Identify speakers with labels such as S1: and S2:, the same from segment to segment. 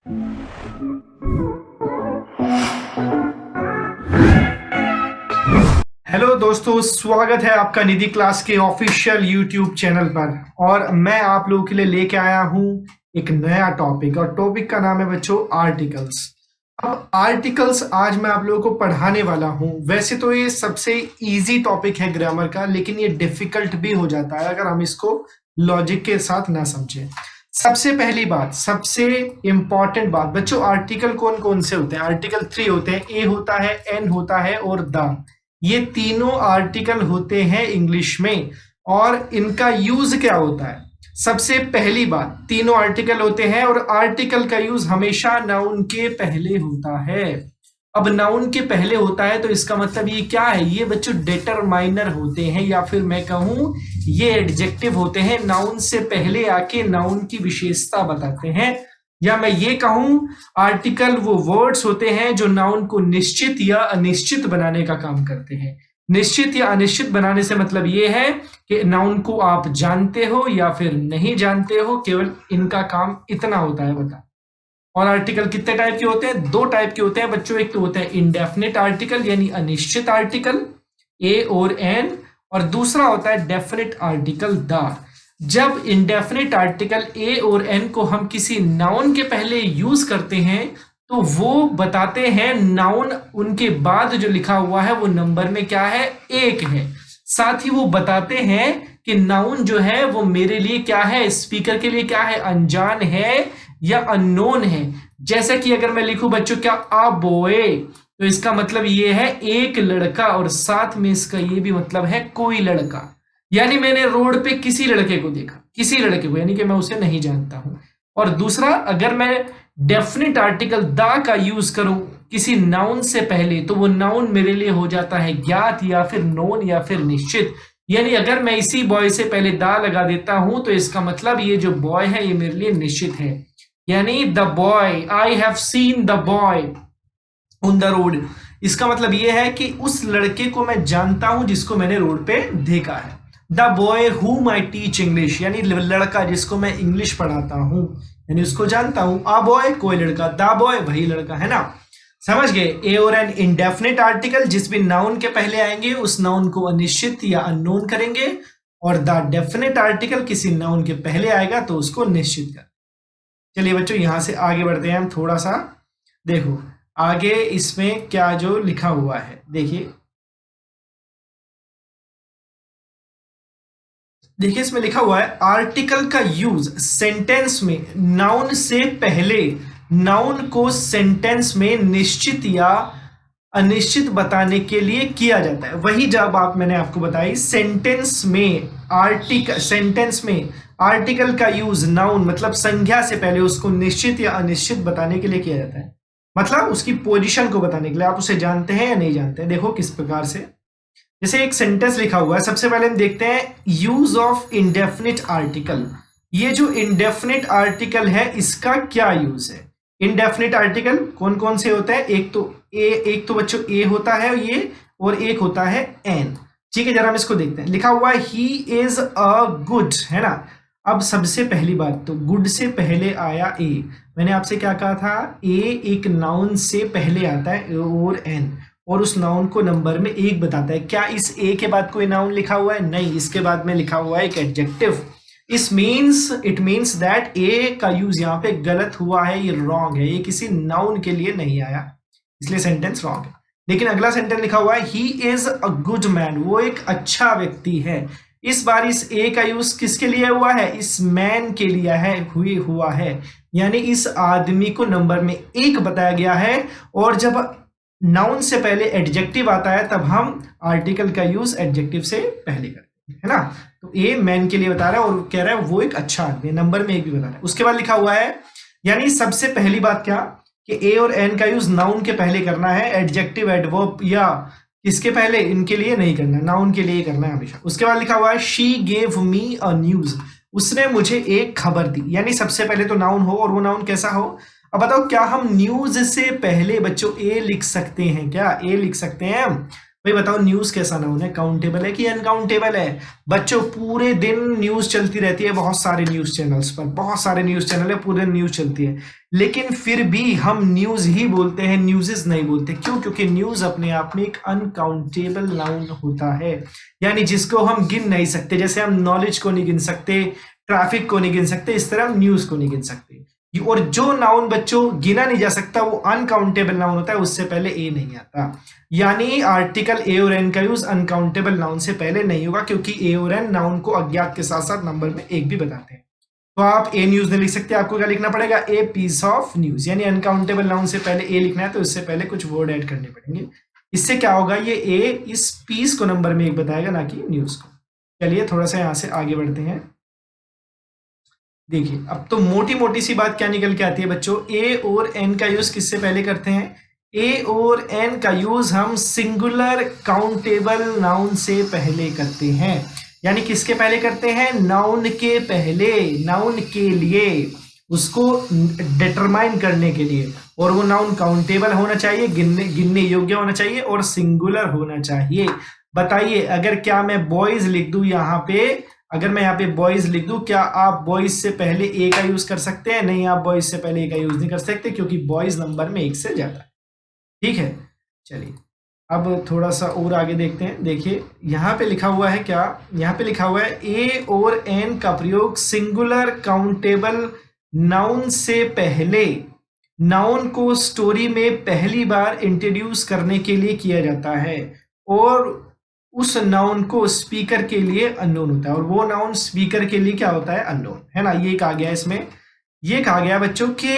S1: Hello दोस्तों, स्वागत है आपका निधि क्लास के ऑफिशियल यूट्यूब चैनल पर। और मैं आप लोगों के लिए लेके आया हूं एक नया टॉपिक, और टॉपिक का नाम है बच्चों आर्टिकल्स। अब आर्टिकल्स आज मैं आप लोगों को पढ़ाने वाला हूं। वैसे तो ये सबसे इजी टॉपिक है ग्रामर का, लेकिन ये डिफिकल्ट भी हो जाता है अगर हम इसको लॉजिक के साथ ना समझें। सबसे पहली बात, सबसे इंपॉर्टेंट बात बच्चों, आर्टिकल कौन कौन से होते हैं? आर्टिकल 3 होते हैं, ए होता है, एन होता है और द। ये तीनों आर्टिकल होते हैं इंग्लिश में, और इनका यूज क्या होता है? सबसे पहली बात, तीनों आर्टिकल होते हैं और आर्टिकल का यूज हमेशा नाउन के पहले होता है। अब नाउन के पहले होता है तो इसका मतलब ये क्या है? ये बच्चों डिटरमाइनर होते हैं, या फिर मैं कहूं ये एडजेक्टिव होते हैं। नाउन से पहले आके नाउन की विशेषता बताते हैं, या मैं ये कहूं आर्टिकल वो वर्ड्स होते हैं जो नाउन को निश्चित या अनिश्चित बनाने का काम करते हैं। निश्चित या अनिश्चित बनाने से मतलब ये है कि नाउन को आप जानते हो या फिर नहीं जानते हो, केवल इनका काम इतना होता है बता। और आर्टिकल कितने टाइप के होते हैं? 2 टाइप के होते हैं बच्चों। एक तो होता है इंडेफिनिट आर्टिकल यानी अनिश्चित आर्टिकल ए और एन, और दूसरा होता है डेफिनिट आर्टिकल द। जब इंडेफिनिट आर्टिकल ए और एन को हम किसी नाउन के पहले यूज करते हैं तो वो बताते हैं नाउन उनके बाद जो लिखा हुआ है वो नंबर में क्या है? 1 है। साथ ही वो बताते हैं कि नाउन जो है वो मेरे लिए क्या है, स्पीकर के लिए क्या है, अनजान है या अननोन है। जैसे कि अगर मैं लिखूं बच्चों क्या, अ बॉय, तो इसका मतलब ये है एक लड़का, और साथ में इसका ये भी मतलब है कोई लड़का। यानी मैंने रोड पे किसी लड़के को देखा, किसी लड़के को, यानी कि मैं उसे नहीं जानता हूं। और दूसरा, अगर मैं डेफिनिट आर्टिकल द का यूज करूं किसी नाउन से पहले तो वो नाउन मेरे लिए हो जाता है ज्ञात या फिर नोन या फिर निश्चित। यानी अगर मैं इसी बॉय से पहले द लगा देता हूं तो इसका मतलब ये जो बॉय है ये मेरे लिए निश्चित है। यानी the boy, I have seen the boy on the road, इसका मतलब यह है कि उस लड़के को मैं जानता हूं जिसको मैंने रोड पे देखा है। The boy whom I teach English, यानी लड़का जिसको मैं इंग्लिश पढ़ाता हूं, यानी उसको जानता हूं। अ बॉय कोई लड़का, द बॉय वही लड़का, है ना? समझ गए? ए और एन इंडेफिनिट आर्टिकल, जिस भी नाउन के पहले आएंगे उस नाउन को अनिश्चित या अननोन करेंगे, और द डेफिनिट आर्टिकल किसी नाउन के पहले आएगा तो उसको निश्चित कर। चलिए बच्चों, यहां से आगे बढ़ते हैं हम थोड़ा सा। देखो आगे इसमें क्या जो लिखा हुआ है, देखिए देखिए इसमें लिखा हुआ है आर्टिकल का यूज सेंटेंस में नाउन से पहले नाउन को सेंटेंस में निश्चित या अनिश्चित बताने के लिए किया जाता है। वही जब मैंने आपको बताई सेंटेंस में आर्टिकल का यूज नाउन मतलब संज्ञा से पहले उसको निश्चित या अनिश्चित बताने के लिए किया जाता है, मतलब उसकी पोजीशन को बताने के लिए। आप उसे जानते हैं या नहीं जानते हैं? देखो किस प्रकार से, जैसे एक सेंटेंस लिखा हुआ है, सबसे पहले हम देखते हैं यूज ऑफ इंडेफिनिट आर्टिकल। ये जो इंडेफिनिट आर्टिकल है इसका क्या यूज है? इंडेफिनिट आर्टिकल कौन कौन से होते हैं? एक तो बच्चों ए होता है ये, और एक होता है एन। ठीक है, जरा हम इसको देखते हैं। लिखा हुआ है ही इज अ गुड, है ना? अब सबसे पहली बात तो गुड से पहले आया ए। मैंने आपसे क्या कहा था? ए एक नाउन से पहले आता है और एन, और उस नाउन को नंबर में 1 बताता है। क्या इस ए के बाद कोई नाउन लिखा हुआ है? नहीं, इसके बाद में लिखा हुआ है एक एडजेक्टिव। इट मीन्स दैट ए का यूज यहाँ पे गलत हुआ है, ये रॉन्ग है, ये किसी नाउन के लिए नहीं आया, इसलिए सेंटेंस रॉन्ग है। लेकिन अगला सेंटेंस लिखा हुआ है he is a good man, वो एक अच्छा व्यक्ति है। इस बार इस ए का यूज किसके लिए हुआ है? इस मैन के लिए हुआ है, यानी इस आदमी को नंबर में 1 बताया गया है। और जब नाउन से पहले एडजेक्टिव आता है तब हम आर्टिकल का यूज एडजेक्टिव से पहले करते हैं, है ना? तो ए मैन के लिए बता रहा है और कह रहा है वो एक अच्छा आदमी, नंबर में 1 भी बता रहा है। उसके बाद लिखा हुआ है, यानी सबसे पहली बात क्या कि ए और एन का यूज नाउन के पहले करना है, एडजेक्टिव एडवर्ब या किसके पहले? इनके लिए नहीं करना, नाउन के लिए करना है हमेशा। उसके बाद लिखा हुआ है she gave me a news, उसने मुझे एक खबर दी। यानी सबसे पहले तो नाउन हो, और वो नाउन कैसा हो? अब बताओ क्या हम न्यूज से पहले बच्चों ए लिख सकते हैं? क्या ए लिख सकते हैं हम? भाई बताओ न्यूज कैसा नाउन है, काउंटेबल है कि अनकाउंटेबल है? बच्चों पूरे दिन न्यूज चलती रहती है, बहुत सारे न्यूज चैनल्स पर, बहुत सारे न्यूज चैनल है, पूरे दिन न्यूज चलती है, लेकिन फिर भी हम न्यूज ही बोलते हैं, न्यूज़ेस नहीं बोलते। क्यों? क्योंकि न्यूज अपने आप में एक अनकाउंटेबल नाउन होता है, यानी जिसको हम गिन नहीं सकते। जैसे हम नॉलेज को नहीं गिन सकते, ट्रैफिक को नहीं गिन सकते, इस तरह हम न्यूज को नहीं गिन सकते। और जो नाउन बच्चों गिना नहीं जा सकता वो अनकाउंटेबल नाउन होता है, उससे पहले ए नहीं आता। यानी आर्टिकल ए और एन का यूज अनकाउंटेबल नाउन से पहले नहीं होगा, क्योंकि ए और एन नाउन को अज्ञात के साथ साथ नंबर में एक भी बताते हैं। तो आप ए न्यूज नहीं लिख सकते, आपको क्या लिखना पड़ेगा? A piece of news. यानी अनकाउंटेबल नाउन से पहले ए लिखना है तो इससे पहले कुछ वर्ड ऐड करने पड़ेंगे। इससे क्या होगा, ये ए इस पीस को नंबर में एक बताएगा, ना कि न्यूज को। चलिए थोड़ा सा यहां से आगे बढ़ते हैं। देखिए अब तो मोटी मोटी सी बात क्या निकल के आती है बच्चों, ए और एन का यूज किससे पहले करते हैं? ए और एन का यूज हम सिंगुलर काउंटेबल नाउन से पहले करते हैं। यानी किसके पहले करते हैं? नाउन के पहले, नाउन के लिए, उसको डिटरमाइन करने के लिए। और वो नाउन काउंटेबल होना चाहिए, गिनने योग्य होना चाहिए और सिंगुलर होना चाहिए। बताइए, अगर क्या मैं बॉयज लिख दूं यहाँ पे, अगर मैं यहाँ पे बॉयज लिख दूं, क्या आप बॉयज से पहले ए का यूज कर सकते हैं? नहीं, आप बॉयज से पहले ए का यूज नहीं कर सकते, क्योंकि बॉयज नंबर में एक से ज्यादा है। ठीक है, चलिए अब थोड़ा सा और आगे देखते हैं। देखिए यहाँ पे लिखा हुआ है क्या, यहाँ पे लिखा हुआ है ए और एन का प्रयोग सिंगुलर काउंटेबल नाउन से पहले नाउन को स्टोरी में पहली बार इंट्रोड्यूस करने के लिए किया जाता है, और उस नाउन को स्पीकर के लिए अननोन होता है। और वो नाउन स्पीकर के लिए क्या होता है? अननोन, है ना। ये कहा गया इसमें, ये कहा गया बच्चों कि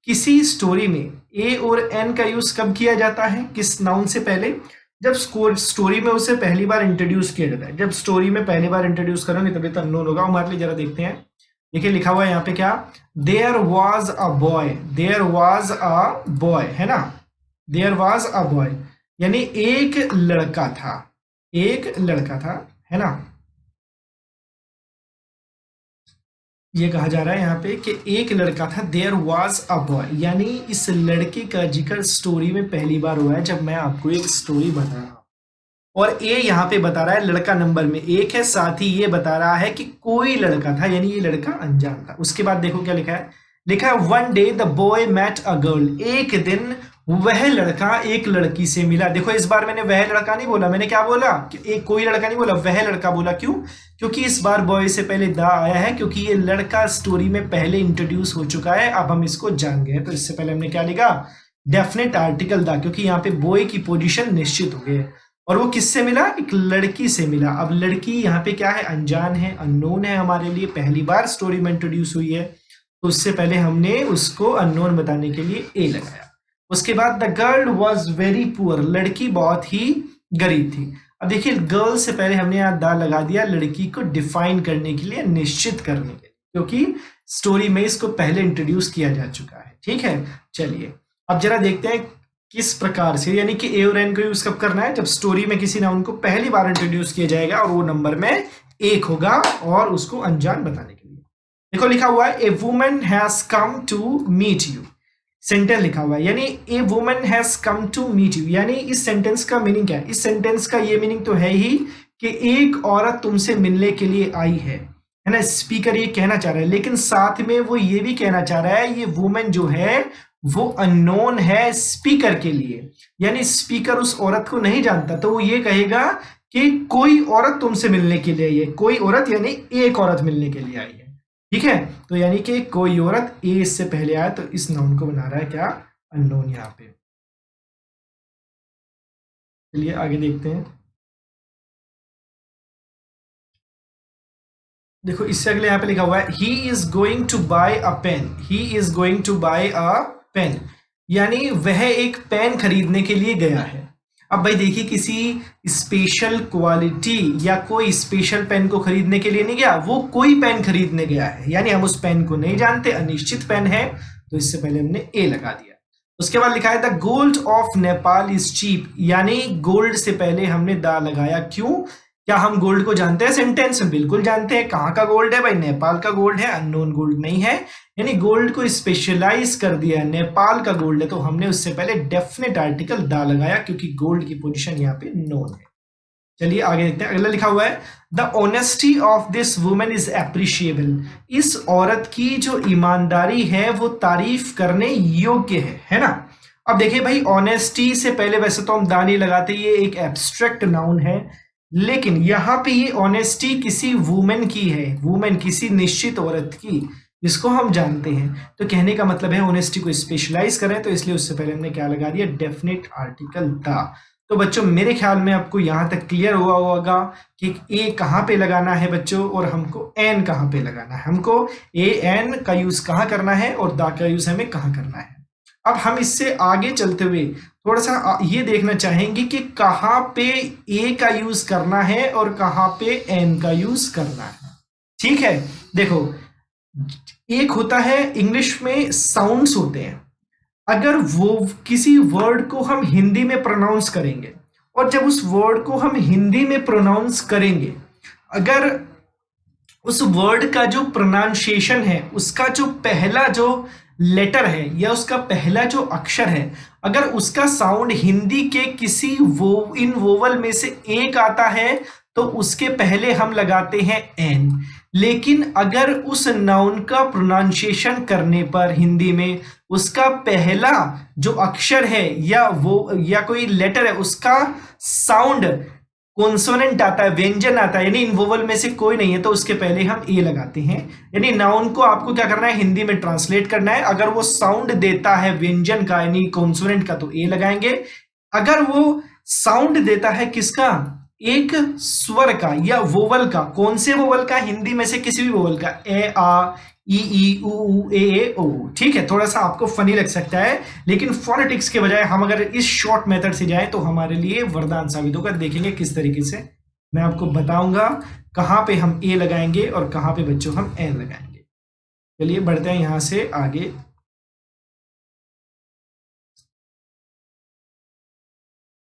S1: किसी स्टोरी में ए और एन का यूज कब किया जाता है, किस नाउन से पहले? जब स्टोरी में उसे पहली बार इंट्रोड्यूस किया जाता है। जब स्टोरी में पहली बार इंट्रोड्यूस करोगे तभी तो अननोन होगा। हमारे लिए जरा देखते हैं। देखिए लिखा हुआ है यहाँ पे क्या, there was a boy, there was a boy, है ना। देयर वॉज अ बॉय यानी एक लड़का था, एक लड़का था, है ना। ये कहा जा रहा है यहाँ पे कि एक लड़का था, देयर वाज अ बॉय, यानी इस लड़के का जिक्र स्टोरी में पहली बार हुआ है जब मैं आपको एक स्टोरी बता रहा हूं। और ए यहाँ पे बता रहा है लड़का नंबर में एक है, साथ ही ये बता रहा है कि कोई लड़का था, यानी ये लड़का अनजान था। उसके बाद देखो क्या लिखा है, लिखा है one day the boy met a girl, एक दिन वह लड़का एक लड़की से मिला। देखो इस बार मैंने वह लड़का नहीं बोला, मैंने क्या बोला कि एक कोई लड़का नहीं बोला, वह लड़का बोला। क्यों? क्योंकि इस बार बॉय से पहले द आया है, क्योंकि ये लड़का स्टोरी में पहले इंट्रोड्यूस हो चुका है, अब हम इसको जान गए। तो इससे पहले हमने क्या लिखा, डेफिनेट आर्टिकल द, क्योंकि यहाँ पे बॉय की पोजीशन निश्चित हो गई है। और वो किससे मिला? एक लड़की से मिला। अब लड़की यहाँ पे क्या है? अनजान है, अननोन है, हमारे लिए पहली बार स्टोरी में इंट्रोड्यूस हुई है, तो उससे पहले हमने उसको अननोन बताने के लिए ए लगाया। उसके बाद the girl was very poor, लड़की बहुत ही गरीब थी। अब देखिए गर्ल से पहले हमने यहाँ द लगा दिया लड़की को डिफाइन करने के लिए, निश्चित करने के लिए, क्योंकि स्टोरी में इसको पहले इंट्रोड्यूस किया जा चुका है। ठीक है, चलिए अब जरा देखते हैं किस प्रकार से, यानी कि ए और एन को यूज कब करना है, जब स्टोरी में किसी नाउन को पहली बार इंट्रोड्यूस किया जाएगा और वो नंबर में एक होगा और उसको अनजान बताने के लिए। देखो लिखा हुआ है a woman has come to meet you, sentence लिखा हुआ है, यानी a woman has come to meet you, यानी इस सेंटेंस का मीनिंग क्या है? इस सेंटेंस का ये मीनिंग तो है ही कि एक औरत तुमसे मिलने के लिए आई है ना। स्पीकर ये कहना चाह रहा है, लेकिन साथ में वो ये भी कहना चाह रहा है ये वुमन जो है वो अननोन है स्पीकर के लिए, यानी स्पीकर उस औरत को नहीं जानता, तो वो ये कहेगा कि कोई औरत तुमसे मिलने के लिए आई है। कोई औरत यानी एक औरत मिलने के लिए आई है। ठीक है, तो यानी कि कोई औरत ए इससे पहले आया, तो इस नाउन को बना रहा है क्या? अननोन यहाँ पे। चलिए आगे देखते हैं। देखो इससे अगले यहाँ पे लिखा हुआ है he is going to buy a pen, he is going to buy a pen, यानी वह एक पेन खरीदने के लिए गया है। अब भाई देखिए किसी स्पेशल क्वालिटी या कोई स्पेशल पेन को खरीदने के लिए नहीं गया, वो कोई पेन खरीदने गया है, यानी हम उस पेन को नहीं जानते, अनिश्चित पेन है, तो इससे पहले हमने ए लगा दिया। उसके बाद लिखा है the gold of Nepal is cheap, यानी गोल्ड से पहले हमने दा लगाया। क्यों? क्या हम गोल्ड को जानते हैं सेंटेंस में? बिल्कुल जानते हैं। कहाँ का गोल्ड है भाई? नेपाल का गोल्ड है, अननोन गोल्ड नहीं है। यानी गोल्ड को स्पेशलाइज कर दिया, नेपाल का गोल्ड है, तो हमने उससे पहले डेफिनेट आर्टिकल दा लगाया क्योंकि गोल्ड की पोजीशन यहाँ पे नोन है। चलिए आगे देखते हैं। अगला लिखा हुआ है the honesty of this women is appreciable. इस औरत की जो ईमानदारी है वो तारीफ करने योग्य है ना। अब देखिए भाई, ऑनेस्टी से पहले वैसे तो हम दानी लगाते, ये एक एब्स्ट्रैक्ट नाउन है, लेकिन यहाँ पे ये ऑनेस्टी किसी वुमेन की है, वुमेन किसी निश्चित औरत की जिसको हम जानते हैं। तो कहने का मतलब है ऑनेस्टी को स्पेशलाइज करें, तो इसलिए उससे पहले हमने क्या लगा दिया? Definite article the. तो बच्चों मेरे ख्याल में आपको यहाँ तक क्लियर हुआ होगा कि ए कहाँ पे लगाना है बच्चों, और हमको एन कहाँ पे लगाना है। हमको ए एन का यूज कहाँ करना है और दा का यूज हमें कहाँ करना है। अब हम इससे आगे चलते हुए थोड़ा सा ये देखना चाहेंगे कि कहाँ पे ए का यूज करना है और कहाँ पे एन का यूज करना है। ठीक है, देखो एक होता है इंग्लिश में साउंड्स होते हैं, अगर वो किसी वर्ड को हम हिंदी में प्रोनाउंस करेंगे और जब उस वर्ड को हम हिंदी में प्रोनाउंस करेंगे, अगर उस वर्ड का जो प्रोनाउंसिएशन है, उसका जो पहला जो लेटर है या उसका पहला जो अक्षर है, अगर उसका साउंड हिंदी के किसी इन वोवल में से एक आता है तो उसके पहले हम लगाते हैं एन। लेकिन अगर उस नाउन का प्रोनाउंसिएशन करने पर हिंदी में उसका पहला जो अक्षर है या वो या कोई लेटर है उसका साउंड कॉन्सोनेंट आता है, व्यंजन आता है, यानी इन वोवल में से कोई नहीं है, तो उसके पहले हम ए लगाते हैं। यानी नाउन को आपको क्या करना है? हिंदी में ट्रांसलेट करना है। अगर वो साउंड देता है व्यंजन का यानी कॉन्सोनेंट का तो ए लगाएंगे। अगर वो साउंड देता है किसका? एक स्वर का या वोवल का। कौन से वोवल का? हिंदी में से किसी भी वोवल का, ए आ ई ऊ ए ओ। ठीक है, थोड़ा सा आपको फनी लग सकता है, लेकिन फोनेटिक्स के बजाय हम अगर इस शॉर्ट मेथड से जाएं तो हमारे लिए वरदान साबित होगा। देखेंगे किस तरीके से, मैं आपको बताऊंगा कहां पे हम ए लगाएंगे और कहां पे बच्चों हम एन लगाएंगे। चलिए बढ़ते हैं यहां से आगे।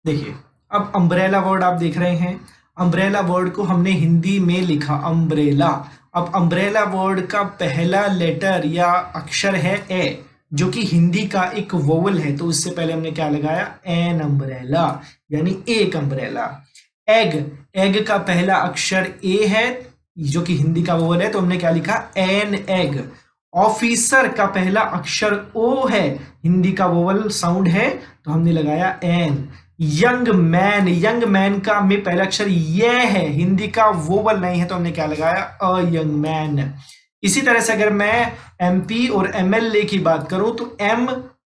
S1: देखिए, अब अम्ब्रेला वर्ड आप देख रहे हैं। अम्ब्रेला वर्ड को हमने हिंदी में लिखा अम्ब्रेला। अब अम्ब्रेला वर्ड का पहला लेटर या अक्षर है ए, जो कि हिंदी का एक वोवल है, तो उससे पहले हमने क्या लगाया? एन अम्ब्रेला, यानी एक अम्ब्रेला। एग, एग का पहला अक्षर ए है जो कि हिंदी का वोवल है, तो हमने क्या लिखा? An egg. ऑफिसर का पहला अक्षर ओ है, हिंदी का वोवल साउंड है, तो हमने लगाया an. Young man, young man का में पहला अक्षर ये है, हिंदी का वोवल नहीं है, तो हमने क्या लगाया? A young man. इसी तरह से अगर मैं एमपी और एमएलए की बात करूं तो एम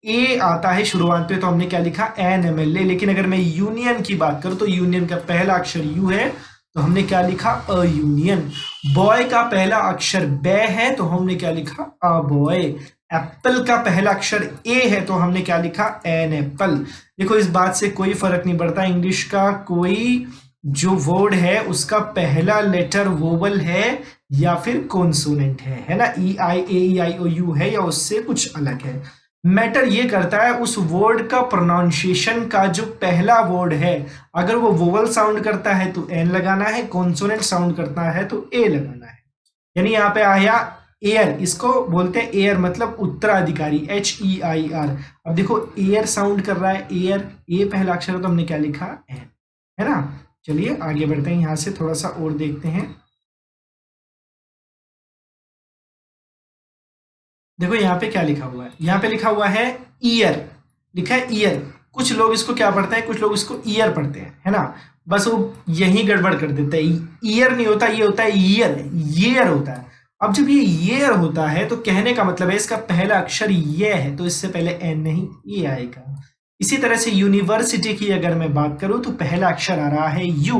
S1: ए आता है शुरुआत पे, तो हमने क्या लिखा? N MLA. लेकिन अगर मैं यूनियन की बात करूं तो यूनियन का पहला अक्षर यू है, तो हमने क्या लिखा? A union. बॉय का पहला अक्षर बे है, तो हमने क्या लिखा? A boy. एप्पल का पहला अक्षर ए है, तो हमने क्या लिखा? An apple. देखो इस बात से कोई फर्क नहीं पड़ता, इंग्लिश का कोई जो वर्ड है उसका पहला लेटर वोवल है या फिर कॉन्सोनेंट है ना? ई आई ए आई ओ यू है या उससे कुछ अलग है। मैटर ये करता है उस वर्ड का प्रोनाउंसिएशन का जो पहला वर्ड है, अगर वो वोवल साउंड करता है तो एन लगाना है, कॉन्सोनेंट साउंड करता है तो ए लगाना है। यानी यहाँ पे आया एयर, इसको बोलते हैं एयर, मतलब उत्तराधिकारी, एच ई आई आर। अब देखो एयर साउंड कर रहा है, एयर, ए पहला अक्षर है, तो हमने क्या लिखा? एन, है ना। चलिए आगे बढ़ते हैं, यहां से थोड़ा सा और देखते हैं। देखो यहाँ पे क्या लिखा हुआ है? यहाँ पे लिखा हुआ है ईयर, लिखा है ईयर। कुछ लोग इसको क्या पढ़ते हैं? कुछ लोग इसको ईयर पढ़ते हैं, है ना। बस वो यही गड़बड़ कर देते हैं। ईयर नहीं होता, ये होता है ईयर, ईयर होता है। अब जब ये ईयर होता है तो कहने का मतलब है इसका पहला अक्षर ये है, तो इससे पहले एन नहीं ए आएगा। इसी तरह से यूनिवर्सिटी की अगर मैं बात करूं तो पहला अक्षर आ रहा है यू,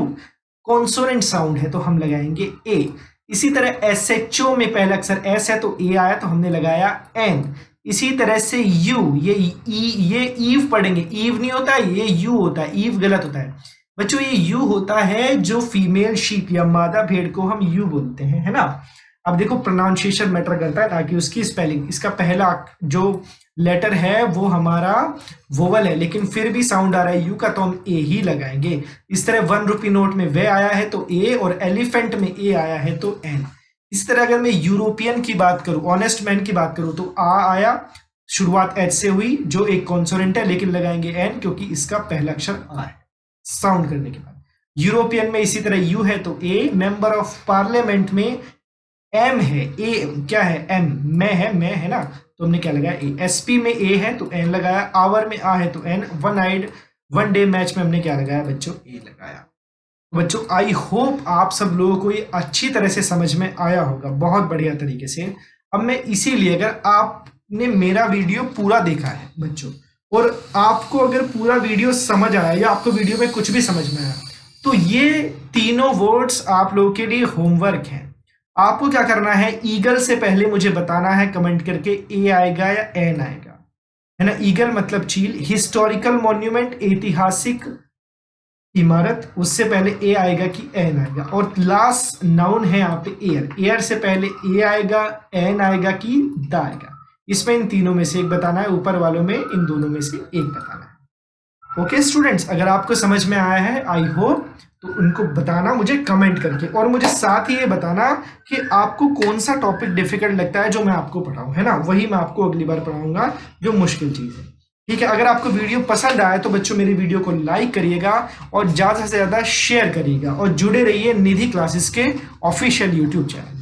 S1: कॉन्सोनेंट साउंड है, तो हम लगाएंगे ए। इसी तरह एस एच ओ में पहला अक्षर एस है तो ए आया, तो हमने लगाया एन। इसी तरह से यू, ये ईव पढ़ेंगे, ईव नहीं होता, ये यू होता है, ईव गलत होता है बच्चों। ये यू होता है जो फीमेल शीप या मादा भेड़ को हम यू बोलते हैं, है ना। अब देखो प्रोनाउंसिएशन मैटर करता है ना कि उसकी स्पेलिंग। इसका पहला जो लेटर है वो हमारा वोवल है, लेकिन फिर भी साउंड आ रहा है यू का, तो हम ए ही लगाएंगे। इस तरह 1 रुपी नोट में वे आया है तो ए, और एलिफेंट में ए आया है तो एन। इस तरह अगर मैं यूरोपियन की बात करूं, ऑनेस्ट मैन की बात करूं, तो आ आया, शुरुआत एच से हुई जो एक कॉन्सोनेंट है, लेकिन लगाएंगे एन क्योंकि इसका पहला अक्षर आ है साउंड करने के बाद। यूरोपियन में इसी तरह यू है तो ए, मेंबर ऑफ पार्लियामेंट में एम है, ए क्या है, एम मैं है ना, तो हमने क्या लगाया ए। एसपी में ए है तो एन लगाया, आवर में आ है तो an, one eyed one day match में हमने क्या लगाया बच्चों, ए लगाया। बच्चों आई होप आप सब लोगों को ये अच्छी तरह से समझ में आया होगा, बहुत बढ़िया तरीके से। अब मैं इसीलिए, अगर आपने मेरा वीडियो पूरा देखा है बच्चों, और आपको अगर पूरा वीडियो समझ आया या आपको वीडियो में कुछ भी समझ में आया, तो ये तीनों वर्ड्स आप लोगों के लिए होमवर्क है। आपको क्या करना है, ईगल से पहले मुझे बताना है कमेंट करके ए आएगा या एन आएगा, है ना। ईगल मतलब चील, हिस्टोरिकल मॉन्यूमेंट ऐतिहासिक इमारत, उससे पहले ए आएगा कि एन आएगा, और लास्ट नाउन है यहाँ पे एयर, एयर से पहले ए आएगा, एन आएगा कि द आएगा। इसमें इन तीनों में से एक बताना है, ऊपर वालों में इन दोनों में से एक बताना है। ओके स्टूडेंट्स, अगर आपको समझ में आया है आई होप, तो उनको बताना मुझे कमेंट करके, और मुझे साथ ही ये बताना कि आपको कौन सा टॉपिक डिफिकल्ट लगता है जो मैं आपको पढ़ाऊं, है ना, वही मैं आपको अगली बार पढ़ाऊंगा जो मुश्किल चीज है। ठीक है, अगर आपको वीडियो पसंद आए तो बच्चों मेरी वीडियो को लाइक करिएगा और ज्यादा से ज्यादा शेयर करिएगा, और जुड़े रहिए निधि क्लासेस के ऑफिशियल यूट्यूब चैनल।